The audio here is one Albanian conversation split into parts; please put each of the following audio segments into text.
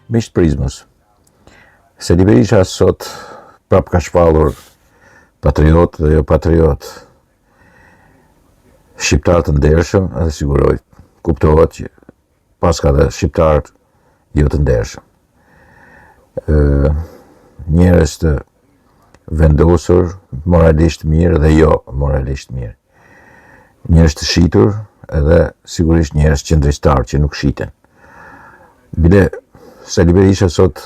Miqtë Prizmës, Sali Berisha sot prap ka shpallur patriot dhe jo patriot, shqiptar të ndershëm, edhe siguroj kuptohet që pas ka dhe shqiptar jo të ndershëm. Njerëz të vendosur, moralisht mirë dhe jo moralisht mirë. Njerëz të shitur edhe sigurisht njerëz qëndrueshtar që nuk shiten. Bile Sali Berisha sot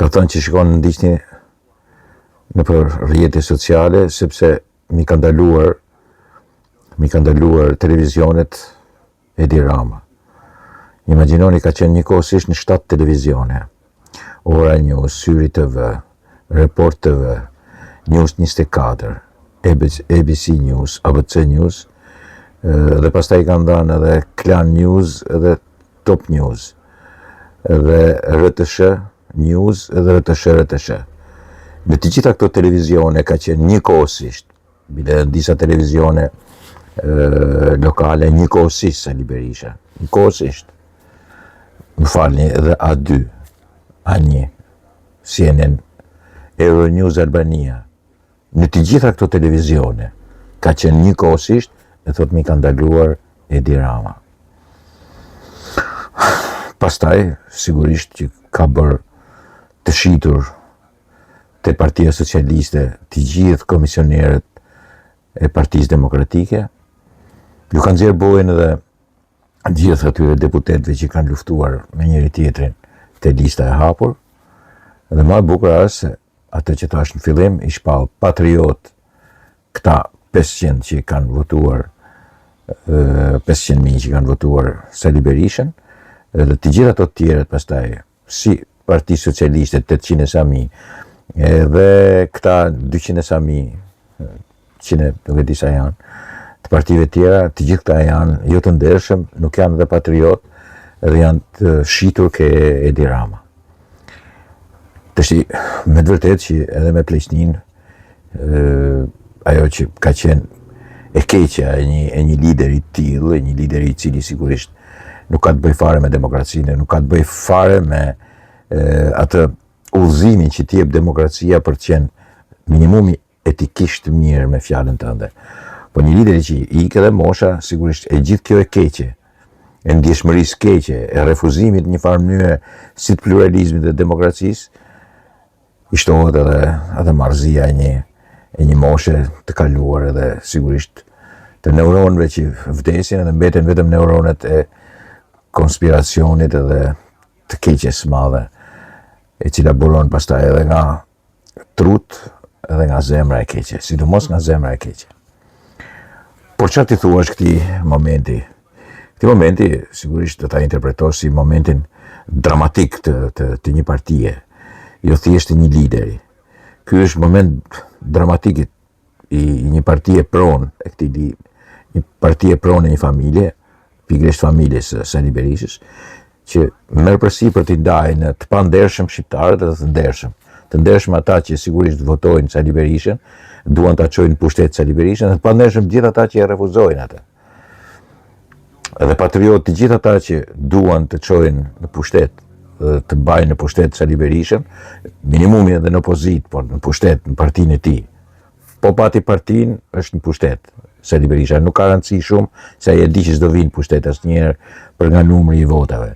ka thënë që shikon në ndiqni në për rrjetet sociale sepse mi ka ndaluar televizionet Edi Rama. Imagjinoni ka qenë njëkohësisht në 7 televizione. Ora News, Syri TV, Report TV, News 24, ABC News, ABC News, dhe pastaj kanë dhënë edhe Klan News edhe Top News, edhe RTS News edhe RTS. Në të gjitha këto televizione ka qenë njëkohësisht, bile në disa televizione lokale njëkohësisht Sali Berisha, njëkohësisht. Më falni edhe A2, A1, CNN, Euronews Albania. Në të gjitha këto televizione ka qenë njëkohësisht e thot mi ka ndaluar Edi Rama. Pastaj, sigurisht që ka bërë të shitur të Partia Socialiste të gjithë komisionerët e Partisë Demokratike, ju kanë nxjerrë bojën edhe gjithë atyre deputetëve që kanë luftuar me njëri tjetrin te lista e hapur, dhe më e bukur është se atë që thash në fillim i shpall patriot këta 500 që kanë votuar 500.000 që kanë votuar Sali Berishën, dhe të gjitha ato të tjerët pastaj si Parti Socialiste 800 sa mijë, edhe këta 200 sa mijë, 100 nuk e di sa janë, të partive tjera, të gjithë këta janë jo të ndershëm, nuk janë dhe patriot, edhe janë të shitur ke Edi Rama. Tashti, me të vërtet që edhe me Pleqnin, ajo që ka qenë e keqja e një lideri tillë, një lideri i cili sigurisht nuk ka të bëj fare me demokracinë, nuk ka të bëj fare me atë udhëzimin që t'jep demokracia për të qenë minimumi etikisht mirë me fjalën tënde. Po një lideri që i ke dhe mosha, sigurisht e gjithë kjo e keqe, e ndjeshmërisë keqe, e refuzimit një farë mënyre si të pluralizmit dhe demokracisë, i shtohet edhe marrëzia e një moshe të kaluar edhe sigurisht të neuronëve që vdesin edhe mbeten vetëm neuronet e konspiracionit edhe të keqes madhe, e cila buron pastaj edhe nga trut edhe nga zemra e keqe, sidomos nga zemra e keqe. Por çfarë ti thuash këtij momenti? Këtij momenti sigurisht do ta interpretosh si momentin dramatik të një partie, jo thjesht një lideri. Ky është moment dramatik i një partie pronë e këtij një partie pronë e një familje, pikërisht familjes së Sali Berishës, që merr përsipër t'i ndajë në të pandershëm shqiptarët dhe të ndershëm. Të ndershëm ata që sigurisht votojnë Sali Berishën, duan ta çojnë pushtet Sali Berishën, dhe të pandershëm gjithë ata që e refuzojnë atë. Edhe patriot të gjithë ata që duan të çojnë në pushtet, të mbajnë në pushtet Sali Berishën, minimumi edhe në opozit, por në pushtet, në partinë e tij. Po pati partinë është në pushtet. Sali Berisha nuk ka rëndësi shumë, se ai e di që s'do vinë pushtet asnjëherë për nga numri i votave.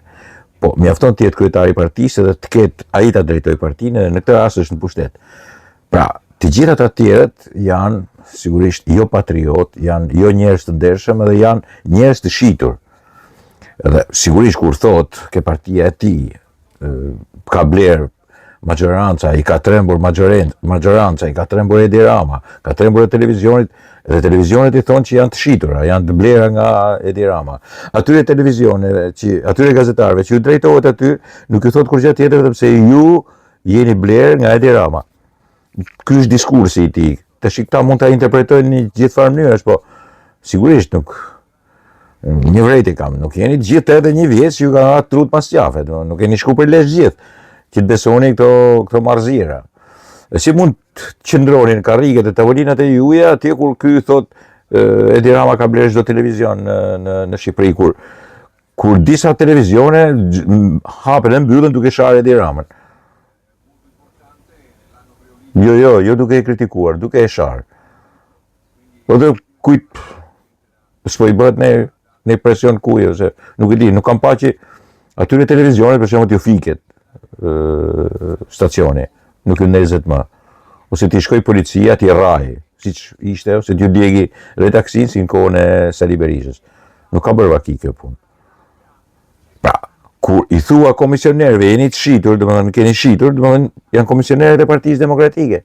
Po mjafton të jetë kryetari i partisë dhe të ketë ai ta drejtojë partinë dhe në këtë rast është në pushtet. Pra, të gjitha ata të tjerët janë sigurisht jo patriot, janë jo njerëz të ndershëm edhe janë njerëz të shitur. Edhe sigurisht kur thot ke partia e tij ka bler maggioranza, i ka trembur maggioranza, i ka trembur Edi Rama, ka trembur e televizionit, dhe televizionet i thonë që janë të shitura, janë të blera nga Edi Rama. Atyre televizioneve, atyre gazetarëve që ju drejtohet aty, nuk ju thot kur gjë tjetër vetëm se ju jeni bler nga Edi Rama. Ky është diskursi i tij. Tash këta mund ta interpretojnë në gjithë farë mënyrash, po sigurisht nuk një vrejti kam, nuk jeni gjithë edhe një vjet që ju ka trut pas qafe, nuk jeni shku për lesh gjithë, që të besoni këto marrëzira. Dhe si mund të qëndroni në karriget e tavolinat e juja, atje kur ky thot Edi Rama ka blerë çdo televizion në Shqipëri, kur kur disa televizione hapen e mbyllen duke sharë Edi Ramën. Jo duke e kritikuar, duke e sharë. Po dhe kujt s'po i bëhet në presion kuje, ose nuk e di, nuk kam pa që atyre televizionet për shembull t'ju fiket stacioni, nuk ju ndezet më. Ose t'i shkoj policia, t'i rraj, siç ishte, ose t'ju djegi dhe taksin si në kohën e Sali Berishës. Nuk ka bërë vaki kjo punë. Pra, kur i thua komisionerëve, jeni të shitur, domethënë keni shitur, domethënë janë komisionerët e Partisë Demokratike.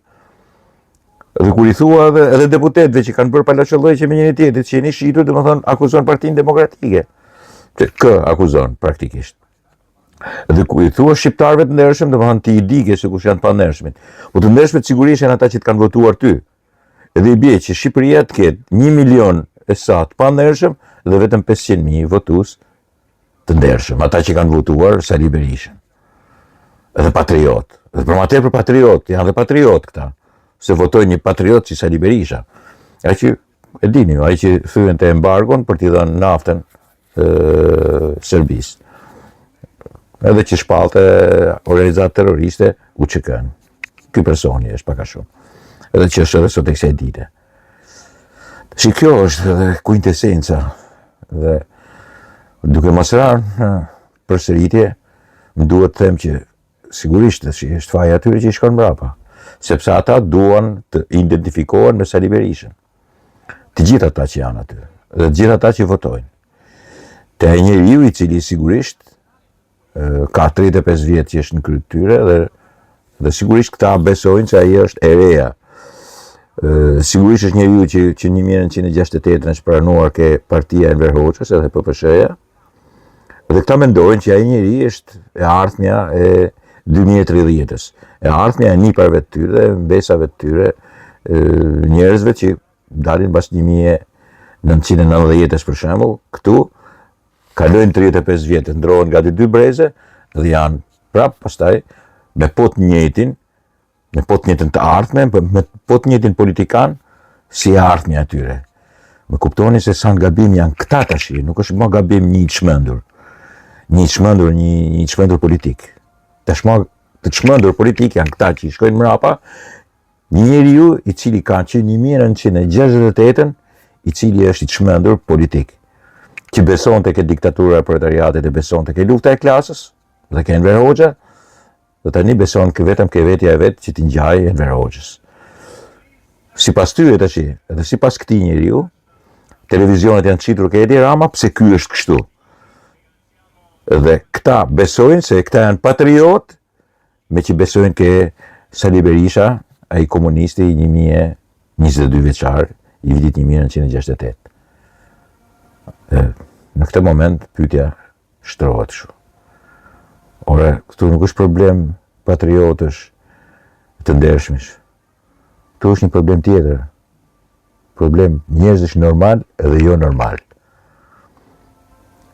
Dhe kur i thua edhe deputetëve që kanë bërë palaçollëqe me njëri tjetrin, që jeni shitur, domethënë akuzon Partinë Demokratike. Kë akuzon praktikisht. Dhe kur i thua shqiptarëve të ndershëm, domethënë ti i dike se kush janë pa ndershmit. Po të ndershmet sigurisht janë ata që të kanë votuar ty. Edhe i bie që Shqipëria të ketë 1 milion e sa të pa ndershëm dhe vetëm 500.000 votues të ndershëm, ata që kanë votuar Sali Berishën. Edhe patriot. Dhe për më tepër patriot, janë dhe patriot këta, se votojnë një patriot si Sali Berisha. Ai që e dini, ai që thyen te embargon për t'i dhënë naftën Serbisë. Edhe që shpalte organizatë terroriste UÇK-n. Ky personi është pak a shumë. Edhe që është edhe sot e kësaj dite. Si kjo është edhe kuintesenca dhe duke mos rënë përsëritje, më duhet të them që sigurisht që është faja atyre që i shkon mbrapa, sepse ata duan të identifikohen me Sali Berishën. Të gjithë ata që janë aty, dhe të gjithë ata që votojnë. Te ai njeriu i cili sigurisht ka 35 vjet që është në krye tyre dhe sigurisht këta besojnë se ai është e reja. Sigurisht është njeriu që 1968 është pranuar ke partia e Enver Hoxhës edhe PPSH-ja. Dhe këta mendojnë që ai njeri është e ardhmja e 2030-s. E ardhmja e niparve të tyre, mbesave të tyre, njerëzve që dalin pas 1990-s për shembull, këtu kalojnë 35 vjetë, ndrohen gati 2 breze dhe janë prap pastaj me po të njëjtin të ardhmen, me po të njëjtin politikan si e ardhmja atyre. Më kuptoni se sa gabim janë këta tash, nuk është më gabim një çmendur. Një çmendur politik. Tashmë të çmendur politik janë këta që i shkojnë mrapa, një njeriu i cili ka qenë 1968, i cili është i çmendur politik, që beson të ke diktatura e proletariatit e beson të ke lufta e klasës, dhe ke Enver Hoxha, dhe tani beson vetëm ke vetja e vetë që t'i ngjajë Enver Hoxhës. Si pas tyre tash, edhe si pas këtij njeriu, televizionet janë qitur ke Edi Rama, pse ky është kështu. Dhe këta besojnë se këta janë patriot, me që besojnë ke Sali Berisha, ai komunisti i 22 vjeçar, i vitit 1968. Në këtë moment pyetja shtrohet kështu. Ore, këtu nuk është problem patriotësh të ndershmish. Këtu është një problem tjetër. Problem njerëzish normal edhe jo normal.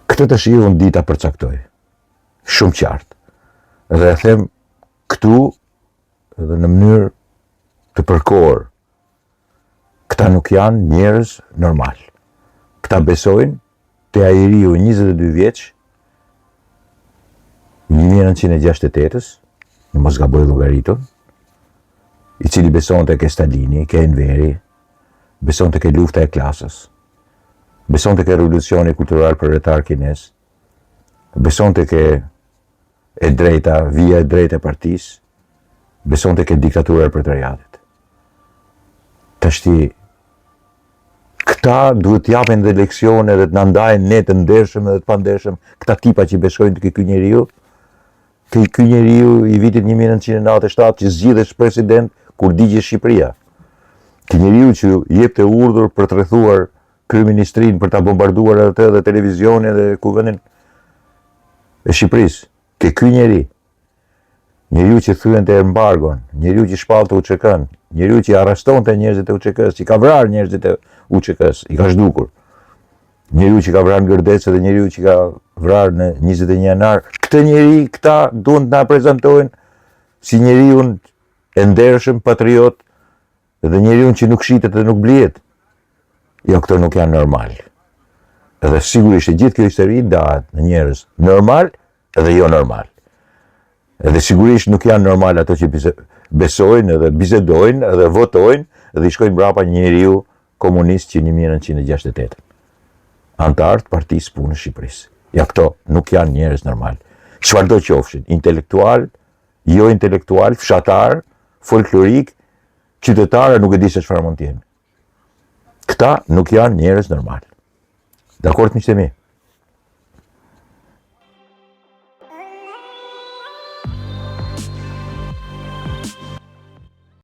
Këtë të shi unë dita përcaktoj. Shumë qartë. Dhe e them këtu edhe në mënyrë të përkohur. Këta nuk janë njerëz normal. Këta besojnë te ajeriu 22 vjeç, 1968-s, në mos gaboj llogaritur, i cili besonte ke Stalini, ke Enveri, besonte ke lufta e klasës, besonte ke revolucioni kultural proletar kines, besonte ke e drejta, via e drejta e partisë, besonte ke diktatura e proletariatit. Tashti këta duhet t'japin dhe leksione dhe t'na ndajnë ne të ndershëm dhe të pandershëm, këta tipa që besojnë të ky njeriu, ky njeriu i vitit 1997 që zgjidhesh president kur digje Shqipëria. Ky njeriu që jepte urdhër për të rrethuar kryeministrinë, për ta bombarduar atë dhe televizionin dhe kuvendin e Shqipërisë. Ky njeriu që thyente embargon, njeriu që shpallte UÇK-n, njeriu që arrestonte njerëzit e UÇK-s, që ka vrarë njerëzit e UÇK-s, i ka zhdukur. Njeriu që ka vrarë në Gërdecë dhe njeriu që ka vrarë në 21 janar. Këtë njeri, këta duhen të na prezantojnë si njeriu e ndershëm, patriot, dhe njeriu që nuk shitet dhe nuk blihet. Jo, këto nuk janë normal. Edhe sigurisht e gjithë kjo histori dahet në njerëz normal edhe jo normal. Edhe sigurisht nuk janë normal ato që besojnë edhe bisedojnë edhe votojnë edhe i shkojnë mbrapa një njeriu komunist që 1968. Antar të Partisë Punës Shqipërisë. Ja, këto nuk janë njerëz normal. Çfarëdo qofshin, intelektual, jo intelektual, fshatar, folklorik, qytetarë, nuk e di se çfarë mund të jenë. Këta nuk janë njerëz normal. Dakord, miqtë mi?